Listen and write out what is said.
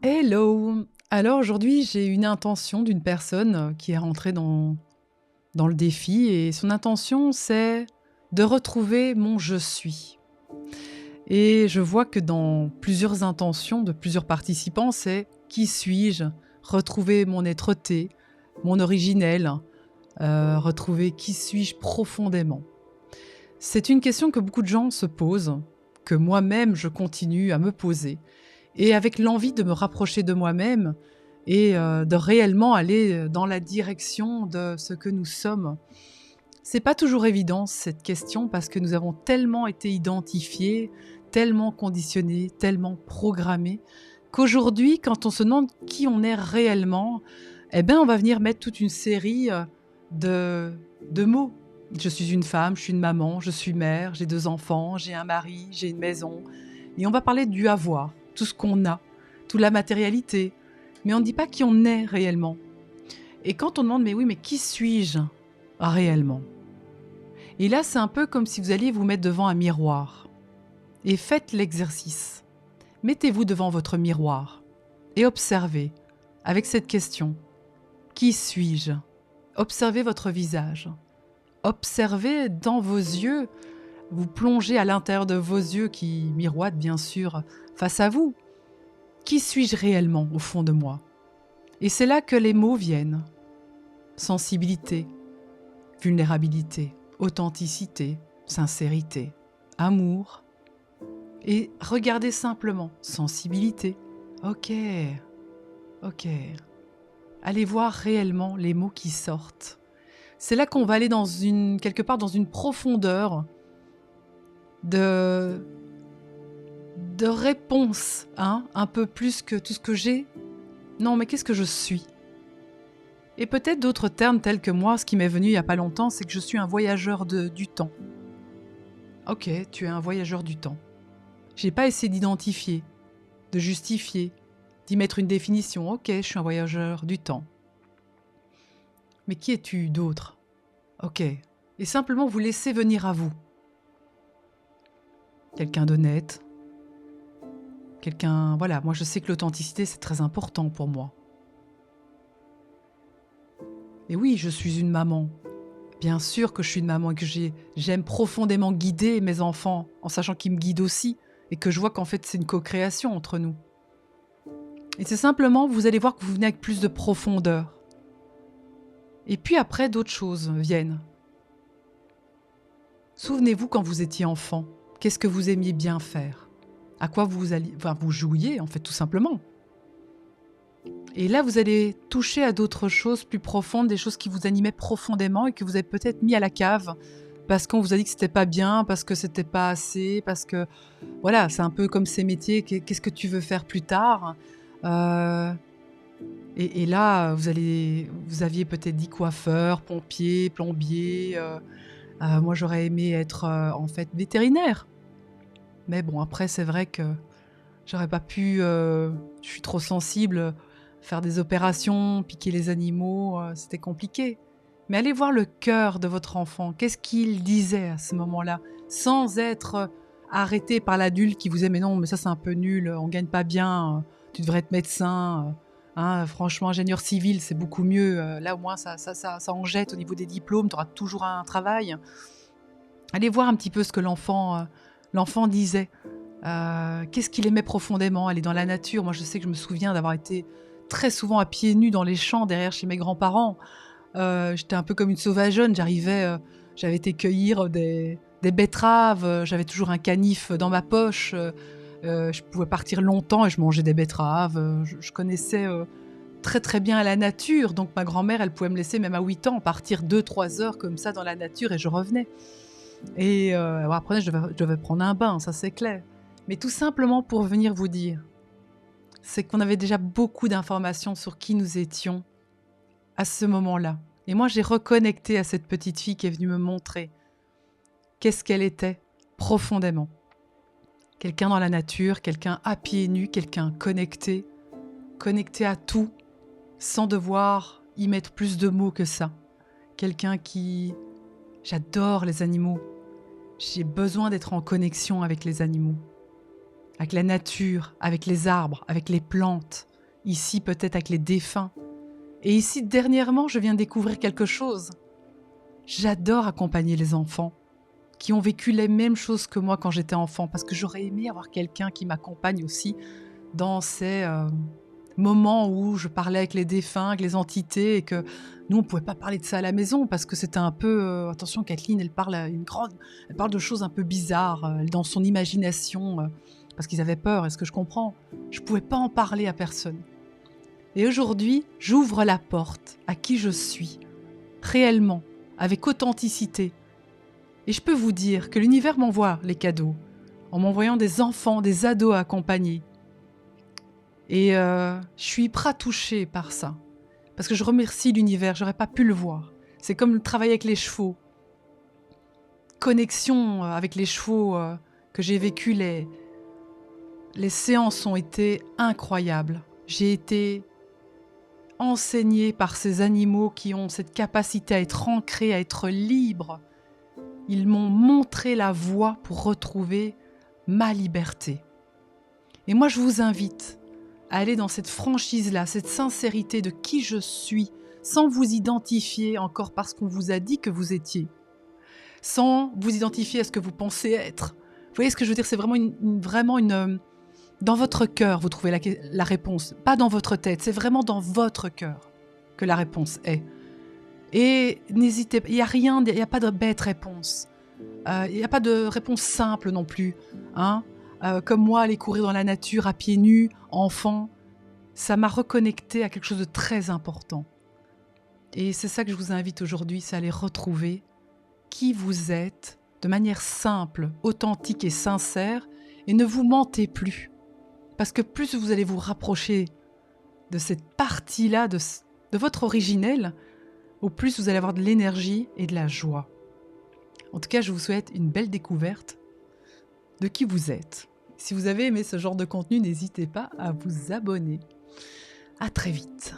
Hello! Alors aujourd'hui, j'ai une intention d'une personne qui est rentrée dans le défi et son intention, c'est de retrouver mon je suis. Et je vois que dans plusieurs intentions de plusieurs participants, c'est qui suis-je? Retrouver mon être-té, mon originel, retrouver qui suis-je profondément. C'est une question que beaucoup de gens se posent, que moi-même je continue à me poser. Et avec l'envie de me rapprocher de moi-même et de réellement aller dans la direction de ce que nous sommes. C'est pas toujours évident cette question parce que nous avons tellement été identifiés, tellement conditionnés, tellement programmés qu'aujourd'hui, quand on se demande qui on est réellement, eh ben, on va venir mettre toute une série de, de mots. Je suis une femme, je suis une maman, je suis mère, j'ai 2 enfants, j'ai un mari, j'ai une maison. Et on va parler du avoir, tout ce qu'on a, toute la matérialité. Mais on ne dit pas qui on est réellement. Et quand on demande, mais oui, mais qui suis-je réellement? Et là, c'est un peu comme si vous alliez vous mettre devant un miroir. Et faites l'exercice. Mettez-vous devant votre miroir et observez, avec cette question, qui suis-je? Observez votre visage. Observez dans vos yeux, vous plongez à l'intérieur de vos yeux qui miroitent bien sûr face à vous. Qui suis-je réellement au fond de moi? Et c'est là que les mots viennent. Sensibilité, vulnérabilité, authenticité, sincérité, amour. Et regardez simplement. Sensibilité. Ok, ok. Allez voir réellement les mots qui sortent. C'est là qu'on va aller quelque part dans une profondeur de, de réponse, hein, un peu plus que tout ce que j'ai. Non, mais qu'est-ce que je suis? Et peut-être d'autres termes tels que moi, ce qui m'est venu il n'y a pas longtemps, c'est que je suis un voyageur du temps. Ok, tu es un voyageur du temps. J'ai pas essayé d'identifier, de justifier, d'y mettre une définition. Ok, je suis un voyageur du temps. Mais qui es-tu d'autre? Ok. Et simplement vous laissez venir à vous. Quelqu'un d'honnête. Quelqu'un... Voilà, moi je sais que l'authenticité c'est très important pour moi. Et oui, je suis une maman. Bien sûr que je suis une maman et que j'aime profondément guider mes enfants en sachant qu'ils me guident aussi et que je vois qu'en fait c'est une co-création entre nous. Et c'est simplement, vous allez voir que vous venez avec plus de profondeur. Et puis après, d'autres choses viennent. Souvenez-vous quand vous étiez enfant, qu'est-ce que vous aimiez bien faire? À quoi vous jouiez en fait tout simplement. Et là, vous allez toucher à d'autres choses plus profondes, des choses qui vous animaient profondément et que vous avez peut-être mis à la cave parce qu'on vous a dit que c'était pas bien, parce que c'était pas assez, parce que voilà, c'est un peu comme ces métiers. Qu'est-ce que tu veux faire plus tard? Euh, et là, vous aviez peut-être dit coiffeur, pompier, plombier. Moi, j'aurais aimé être en fait vétérinaire. Mais bon, après, c'est vrai que j'aurais pas pu. Je suis trop sensible. Faire des opérations, piquer les animaux, c'était compliqué. Mais allez voir le cœur de votre enfant. Qu'est-ce qu'il disait à ce moment-là, sans être arrêté par l'adulte qui vous dit mais non, mais ça c'est un peu nul, on gagne pas bien, tu devrais être médecin. Hein, franchement, ingénieur civil, c'est beaucoup mieux. Là, au moins, ça en jette au niveau des diplômes. Tu auras toujours un travail. Allez voir un petit peu ce que l'enfant disait. Qu'est-ce qu'il aimait profondément? Aller dans la nature. Moi, je sais que je me souviens d'avoir été très souvent à pieds nus dans les champs derrière chez mes grands-parents. J'étais un peu comme une sauvageonne. J'avais été cueillir des betteraves. J'avais toujours un canif dans ma poche. Je pouvais partir longtemps et je mangeais des betteraves. Je connaissais très très bien la nature. Donc ma grand-mère, elle pouvait me laisser même à 8 ans partir 2-3 heures comme ça dans la nature et je revenais. Et après, je devais prendre un bain, ça c'est clair. Mais tout simplement pour venir vous dire, c'est qu'on avait déjà beaucoup d'informations sur qui nous étions à ce moment-là. Et moi, j'ai reconnecté à cette petite fille qui est venue me montrer qu'est-ce qu'elle était profondément. Quelqu'un dans la nature, quelqu'un à pieds nus, quelqu'un connecté, connecté à tout, sans devoir y mettre plus de mots que ça. Quelqu'un qui... J'adore les animaux. J'ai besoin d'être en connexion avec les animaux, avec la nature, avec les arbres, avec les plantes. ici peut-être avec les défunts. Et ici, dernièrement, je viens de découvrir quelque chose. J'adore accompagner les enfants qui ont vécu les mêmes choses que moi quand j'étais enfant, parce que j'aurais aimé avoir quelqu'un qui m'accompagne aussi dans ces moments où je parlais avec les défunts, avec les entités, et que nous, on ne pouvait pas parler de ça à la maison, parce que c'était un peu... attention, Kathleen, elle parle de choses un peu bizarres, dans son imagination, parce qu'ils avaient peur, est-ce que je comprends? Je ne pouvais pas en parler à personne. Et aujourd'hui, j'ouvre la porte à qui je suis, réellement, avec authenticité. Et je peux vous dire que l'univers m'envoie les cadeaux, en m'envoyant des enfants, des ados à accompagner. Et je suis hyper touchée par ça. Parce que je remercie l'univers, j'aurais pas pu le voir. C'est comme le travail avec les chevaux. Connexion avec les chevaux que j'ai vécu, les séances ont été incroyables. J'ai été enseignée par ces animaux qui ont cette capacité à être ancrés, à être libres. Ils m'ont montré la voie pour retrouver ma liberté. Et moi, je vous invite à aller dans cette franchise-là, cette sincérité de qui je suis, sans vous identifier encore parce qu'on vous a dit que vous étiez, sans vous identifier à ce que vous pensez être. Vous voyez ce que je veux dire? C'est vraiment une dans votre cœur, vous trouvez la réponse, pas dans votre tête, c'est vraiment dans votre cœur que la réponse est. Et n'hésitez pas, il n'y a pas de bête réponse. Il n'y a pas de réponse simple non plus. Comme moi, aller courir dans la nature à pieds nus, enfant, ça m'a reconnecté à quelque chose de très important. Et c'est ça que je vous invite aujourd'hui, c'est aller retrouver qui vous êtes de manière simple, authentique et sincère, et ne vous mentez plus. Parce que plus vous allez vous rapprocher de cette partie-là, de votre originel, au plus vous allez avoir de l'énergie et de la joie. En tout cas, je vous souhaite une belle découverte de qui vous êtes. Si vous avez aimé ce genre de contenu, n'hésitez pas à vous abonner. À très vite.